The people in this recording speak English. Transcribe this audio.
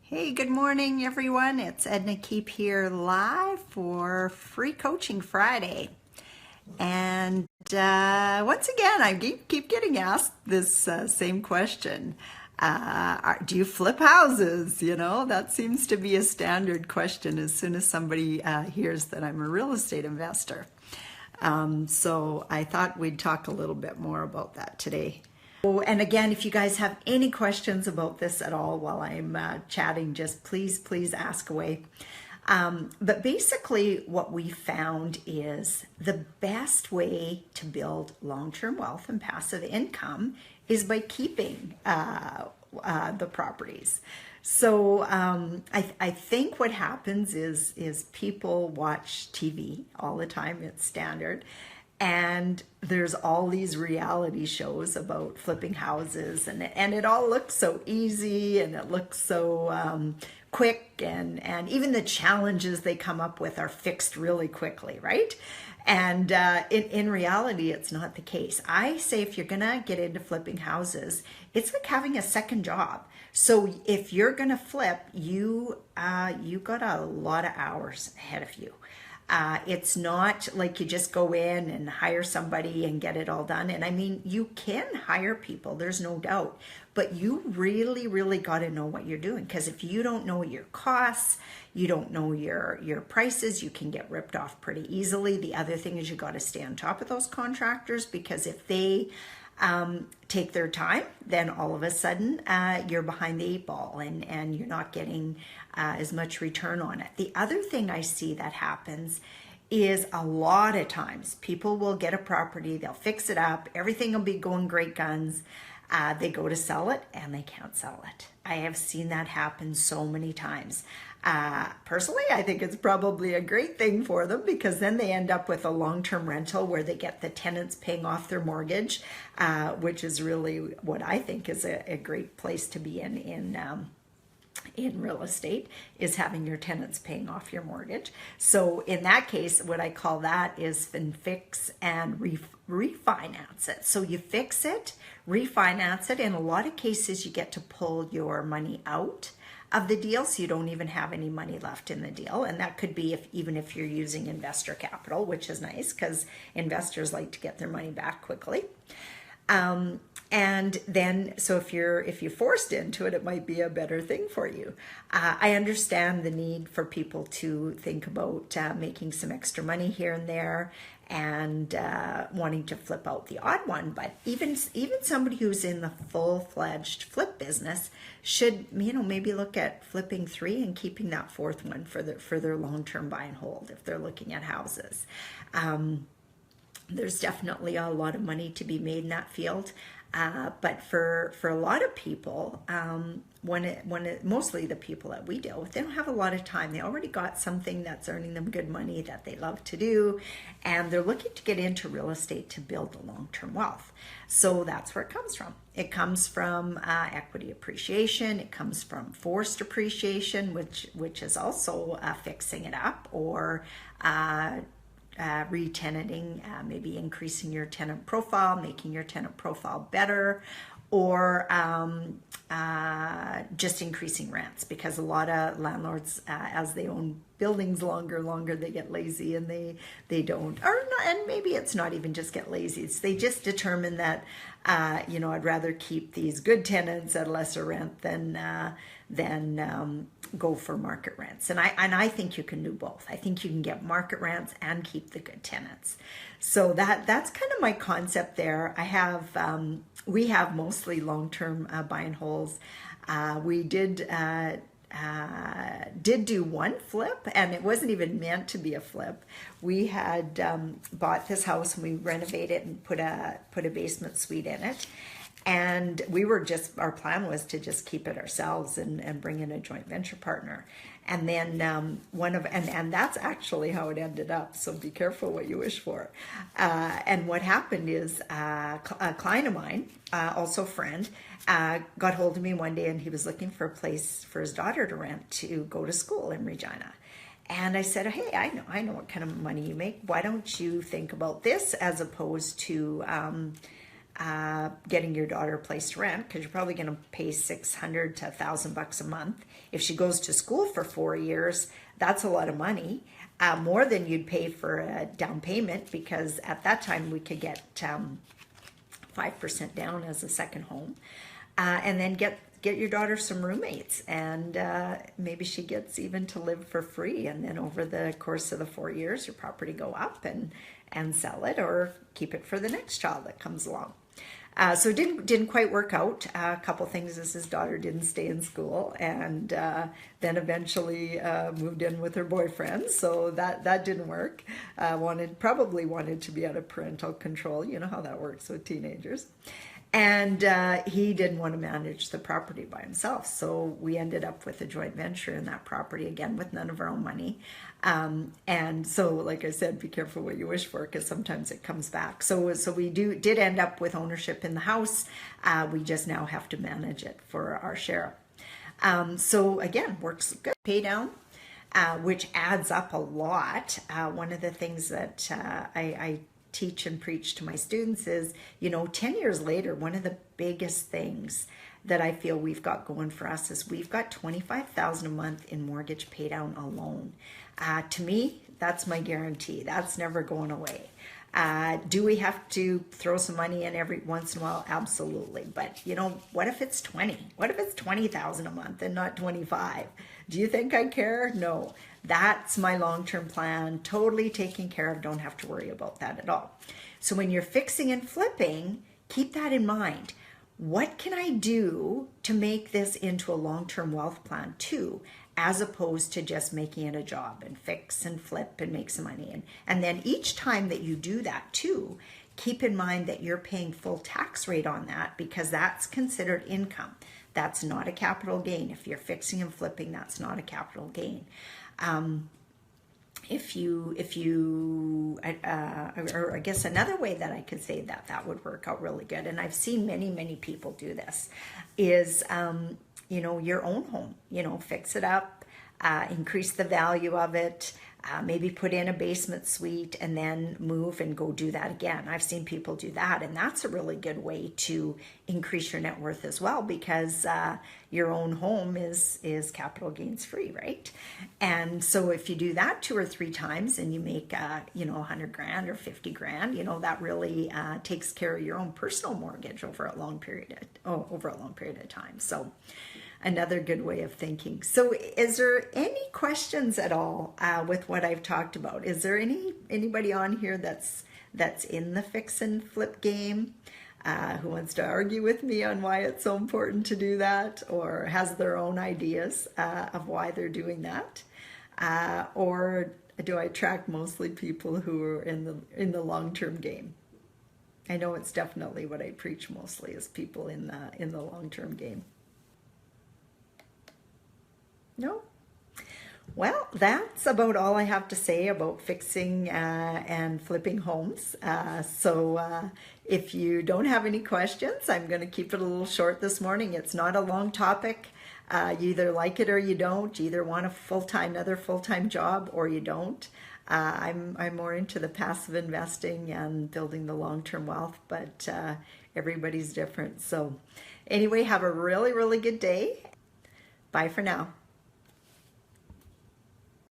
Hey, good morning, everyone. It's Edna Keep here live for Free Coaching Friday. And once again, I keep getting asked this same question. Do you flip houses? You know, that seems to be a standard question as soon as somebody hears that I'm a real estate investor. So I thought we'd talk a little bit more about that today. Oh, and again, if you guys have any questions about this at all while I'm chatting, just please ask away. But basically what we found is the best way to build long-term wealth and passive income is by keeping the properties. So I think what happens is people watch TV all the time. It's standard. And there's all these reality shows about flipping houses, and it all looks so easy, and it looks so quick, and even the challenges they come up with are fixed really quickly, right? And in reality, it's not the case. I say if you're gonna get into flipping houses, it's like having a second job. So if you're gonna flip, you got a lot of hours ahead of you. It's not like you just go in and hire somebody and get it all done. And I mean, you can hire people, there's no doubt, but you really got to know what you're doing. Because if you don't know your costs, you don't know your prices, you can get ripped off pretty easily. The other thing is you got to stay on top of those contractors, because if they take their time, then all of a sudden you're behind the eight ball, and you're not getting as much return on it. The other thing I see that happens is a lot of times people will get a property, they'll fix it up, everything will be going great guns. They go to sell it and they can't sell it. I have seen that happen so many times. Personally, I think it's probably a great thing for them, because then they end up with a long-term rental where they get the tenants paying off their mortgage, which is really what I think is a great place to be in real estate, is having your tenants paying off your mortgage. So in that case, what I call that is fix and refinance it. So you fix it, refinance it. In a lot of cases, you get to pull your money out of the deal, so you don't even have any money left in the deal. And that could be even if you're using investor capital, which is nice because investors like to get their money back quickly. And then, so if you're forced into it, it might be a better thing for you. I understand the need for people to think about making some extra money here and there, and wanting to flip out the odd one. But even somebody who's in the full-fledged flip business should, maybe look at flipping 3 and keeping that fourth one for their long-term buy and hold if they're looking at houses. There's definitely a lot of money to be made in that field. But for a lot of people, mostly the people that we deal with, they don't have a lot of time. They already got something that's earning them good money that they love to do, and they're looking to get into real estate to build a long-term wealth. So that's where it comes from. It comes from equity appreciation. It comes from forced appreciation, which is also fixing it up, or re-tenanting, maybe increasing your tenant profile, making your tenant profile better, or just increasing rents, because a lot of landlords, as they own buildings longer, they get lazy, and they don't, and maybe it's not even just get lazy, it's they just determine that I'd rather keep these good tenants at lesser rent than go for market rents. And I think you can do both. I think you can get market rents and keep the good tenants. So that's kind of my concept there. We have mostly long-term buy and holds. We did do one flip, and it wasn't even meant to be a flip. We had bought this house, and we renovated it and put a basement suite in it. And our plan was to just keep it ourselves and bring in a joint venture partner. And then and that's actually how it ended up. So be careful what you wish for. And what happened is a client of mine, also a friend, got hold of me one day, and he was looking for a place for his daughter to rent to go to school in Regina. And I said, hey, I know what kind of money you make. Why don't you think about this as opposed to getting your daughter a place to rent, because you're probably going to pay $600 to $1,000 a month. If she goes to school for 4 years, that's a lot of money, more than you'd pay for a down payment, because at that time we could get 5% down as a second home, and then get your daughter some roommates, and maybe she gets even to live for free. And then over the course of the 4 years, your property go up and sell it or keep it for the next child that comes along. So it didn't quite work out. A couple things is his daughter didn't stay in school, and then eventually moved in with her boyfriend. So that didn't work. Probably wanted to be out of parental control. You know how that works with teenagers. And he didn't want to manage the property by himself. So we ended up with a joint venture in that property, again, with none of our own money. And so, like I said, be careful what you wish for, because sometimes it comes back. So we did end up with ownership in the house. We just now have to manage it for our share. So again, works good. Pay down, which adds up a lot. One of the things that I teach and preach to my students is, 10 years later, one of the biggest things that I feel we've got going for us is we've got $25,000 a month in mortgage pay down alone. To me, that's my guarantee. That's never going away. Do we have to throw some money in every once in a while? Absolutely. But what if it's 20? What if it's 20,000 a month and not 25? Do you think I care? No. That's my long-term plan, totally taken care of. Don't have to worry about that at all. So when you're fixing and flipping, keep that in mind. What can I do to make this into a long-term wealth plan too, as opposed to just making it a job and fix and flip and make some money? And then each time that you do that too, keep in mind that you're paying full tax rate on that, because that's considered income. That's not a capital gain. If you're fixing and flipping, that's not a capital gain. Or I guess another way that I could say that would work out really good, and I've seen many people do this, is, your own home, fix it up, increase the value of it, maybe put in a basement suite, and then move and go do that again. I've seen people do that, and that's a really good way to increase your net worth as well, because your own home is capital gains free, right? And so if you do that 2 or 3 times and you make $100,000 or $50,000, that really takes care of your own personal mortgage over a long period of time. So another good way of thinking. So is there any questions at all with what I've talked about? Is there anybody on here that's in the fix and flip game, who wants to argue with me on why it's so important to do that, or has their own ideas of why they're doing that? Or do I attract mostly people who are in the long-term game? I know it's definitely what I preach mostly, is people in the long-term game. No? Well, that's about all I have to say about fixing and flipping homes. So if you don't have any questions, I'm going to keep it a little short this morning. It's not a long topic. You either like it or you don't. You either want another full-time job, or you don't. I'm more into the passive investing and building the long-term wealth, but everybody's different. So anyway, have a really good day. Bye for now.